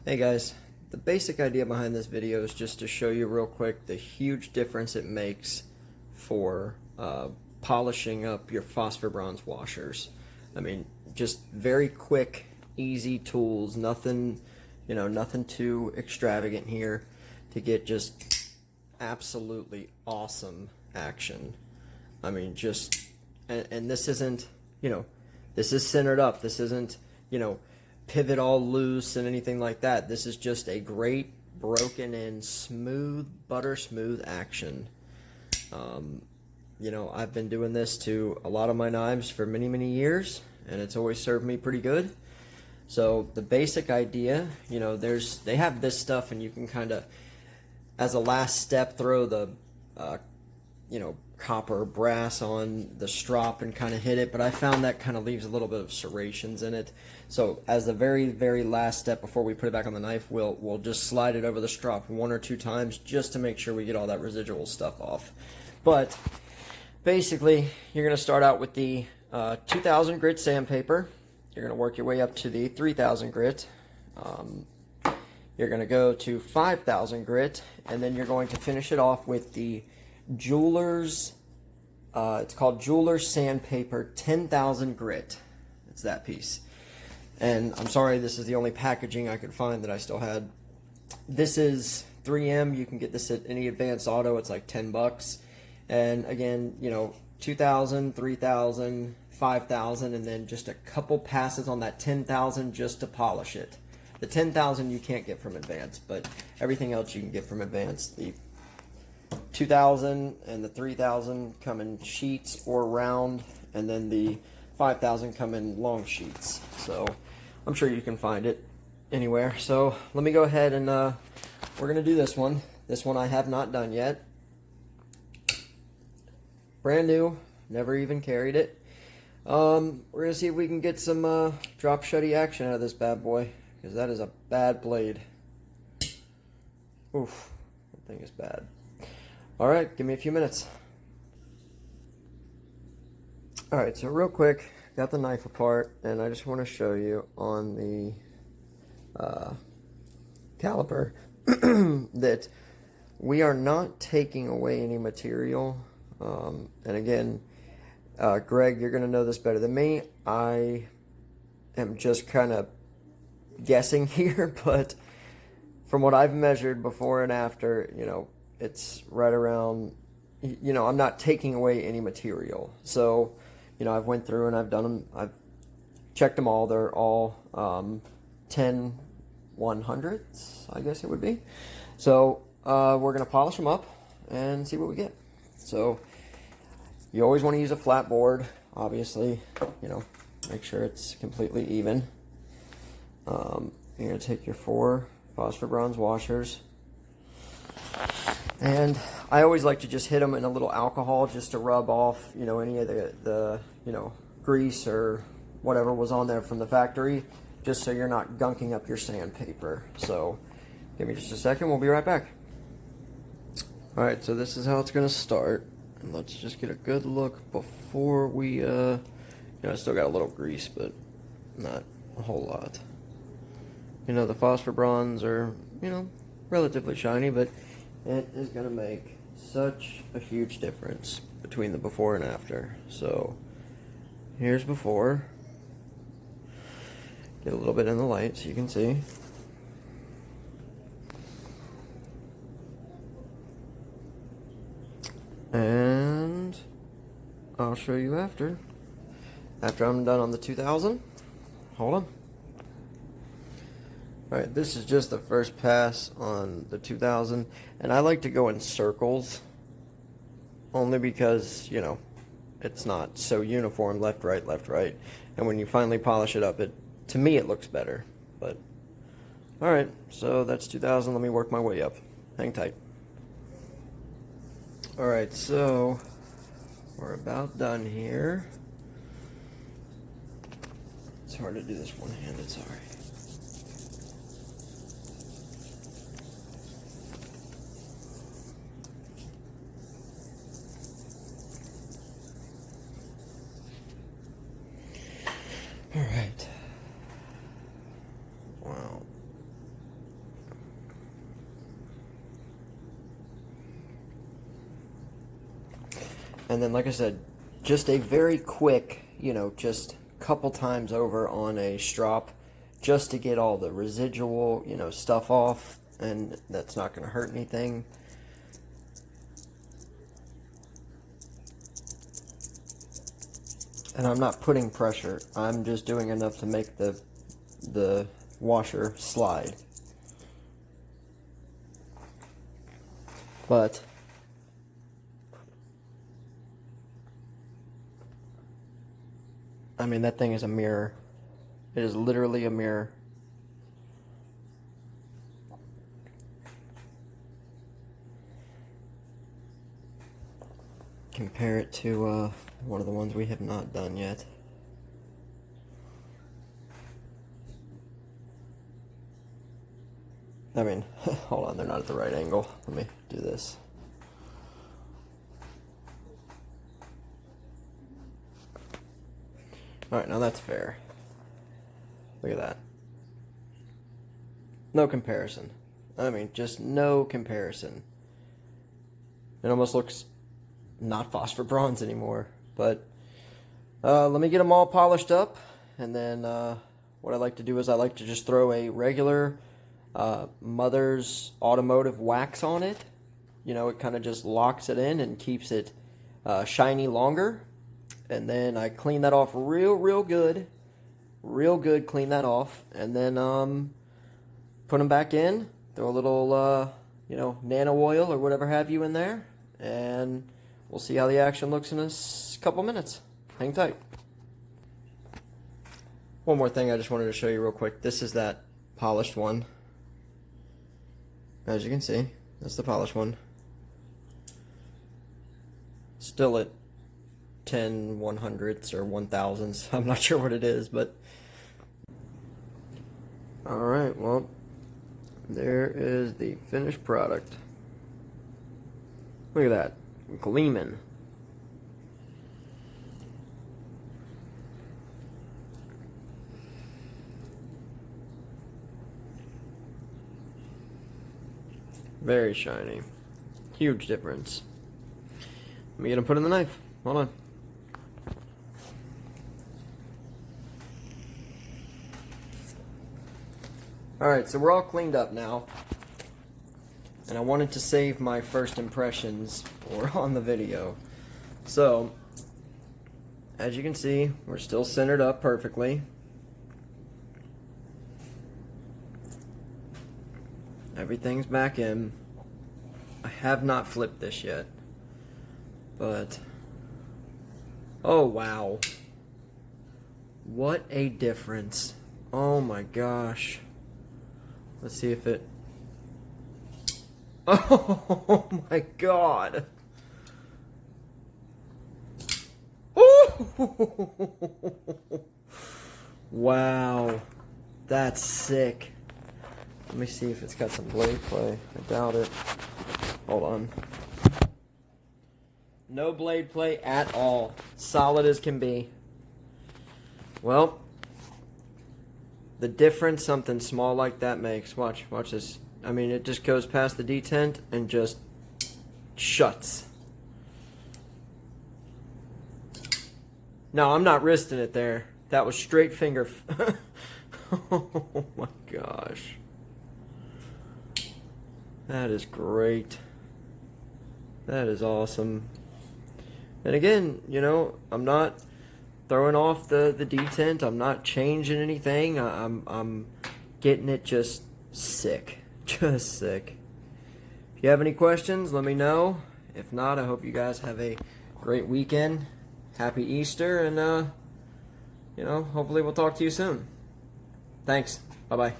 Hey guys, the basic idea behind this video is just to show you real quick the huge difference it makes for polishing up your phosphor bronze washers. I mean, just very quick, easy tools, nothing, nothing too extravagant here to get just absolutely awesome action. I mean, and this isn't, this is centered up. This isn't, pivot all loose and anything like that. This is just a great broken in smooth, butter smooth action. I've been doing this to a lot of my knives for many years, and it's always served me pretty good. So the basic idea, they have this stuff, and you can kind of, as a last step, throw the copper brass on the strop and kind of hit it, but I found that kind of leaves a little bit of serrations in it. So as the very last step before we put it back on the knife, we'll just slide it over the strop 1 or 2 times just to make sure we get all that residual stuff off. But basically, you're going to start out with the 2000 grit sandpaper. You're going to work your way up to the 3000 grit. You're going to go to 5000 grit, and then you're going to finish it off with the Jeweler's, it's called Jeweler's Sandpaper 10,000 Grit. It's that piece. And I'm sorry, this is the only packaging I could find that I still had. This is 3M. You can get this at any Advanced Auto. It's like 10 bucks. And again, 2,000, 3,000, 5,000, and then just a couple passes on that 10,000 just to polish it. The 10,000 you can't get from Advanced, but everything else you can get from Advanced. The 2,000 and the 3,000 come in sheets or round, and then the 5,000 come in long sheets. So I'm sure you can find it anywhere. So let me go ahead and we're going to do this one. This one I have not done yet. Brand new, never even carried it. We're going to see if we can get some drop shutty action out of this bad boy, because that is a bad blade. Oof, that thing is bad. Alright, give me a few minutes. Alright, so real quick, got the knife apart, and I just want to show you on the caliper that we are not taking away any material. And again, Greg, you're going to know this better than me. I am just kind of guessing here, but from what I've measured before and after, it's right around, I'm not taking away any material. So, I've went through and I've done them, I've checked them all. They're all 10 100ths, I guess it would be. So, we're going to polish them up and see what we get. So, you always want to use a flat board, obviously, make sure it's completely even. You're going to take your 4 phosphor bronze washers. And I always like to just hit them in a little alcohol just to rub off, any of the grease or whatever was on there from the factory, just so you're not gunking up your sandpaper. So give me just a second, we'll be right back. Alright, so this is how it's going to start. And let's just get a good look before we, I still got a little grease, but not a whole lot. The phosphor bronze are, relatively shiny, but it is going to make such a huge difference between the before and after. So here's before. Get a little bit in the light so you can see. And I'll show you after. After I'm done on the 2000. Hold on. Alright, this is just the first pass on the 2000, and I like to go in circles, only because, it's not so uniform, left, right, and when you finally polish it up, to me it looks better, but, alright, so that's 2000, let me work my way up, hang tight. Alright, so, we're about done here. It's hard to do this one-handed, sorry. Alright. Wow. And then, like I said, just a very quick, you know, just couple times over on a strop just to get all the residual, you know, stuff off, and that's not going to hurt anything. And I'm not putting pressure. I'm just doing enough to make the washer slide. But I mean, that thing is a mirror. It is literally a mirror. Compare it to one of the ones we have not done yet. I mean, hold on, they're not at the right angle. Let me do this. Alright, now that's fair. Look at that. No comparison. I mean, just no comparison. It almost looks not phosphor bronze anymore. But let me get them all polished up, and then what I like to do is I like to just throw a regular Mother's Automotive wax on it. You know, it kind of just locks it in and keeps it shiny longer. And then I clean that off real good. Real good, clean that off. And then put them back in. Throw a little, you know, nano oil or whatever have you in there. And we'll see how the action looks in a couple minutes. Hang tight. One more thing I just wanted to show you real quick. This is that polished one. As you can see, that's the polished one. Still at 10 100ths or 1000ths. I'm not sure what it is, but alright, well, there is the finished product. Look at that, gleaming. Very shiny. Huge difference. Let me get them put in the knife. Hold on. Alright, so we're all cleaned up now. And I wanted to save my first impressions for on the video. So, as you can see, we're still centered up perfectly. Everything's back in. I have not flipped this yet. But, oh wow. What a difference. Oh my gosh. Let's see if it... Oh my god. Oh! Wow. That's sick. Let me see if it's got some blade play. I doubt it. Hold on. No blade play at all. Solid as can be. Well, the difference something small like that makes. Watch this. I mean, it just goes past the detent and just shuts. No, I'm not wristing it there. That was straight finger. Oh my gosh. That is great. That is awesome. And again, you know, I'm not throwing off the detent. I'm not changing anything. I'm getting it just sick. Just sick. If you have any questions, let me know. If not, I hope you guys have a great weekend. Happy Easter, and you know, hopefully we'll talk to you soon. Thanks. Bye-bye.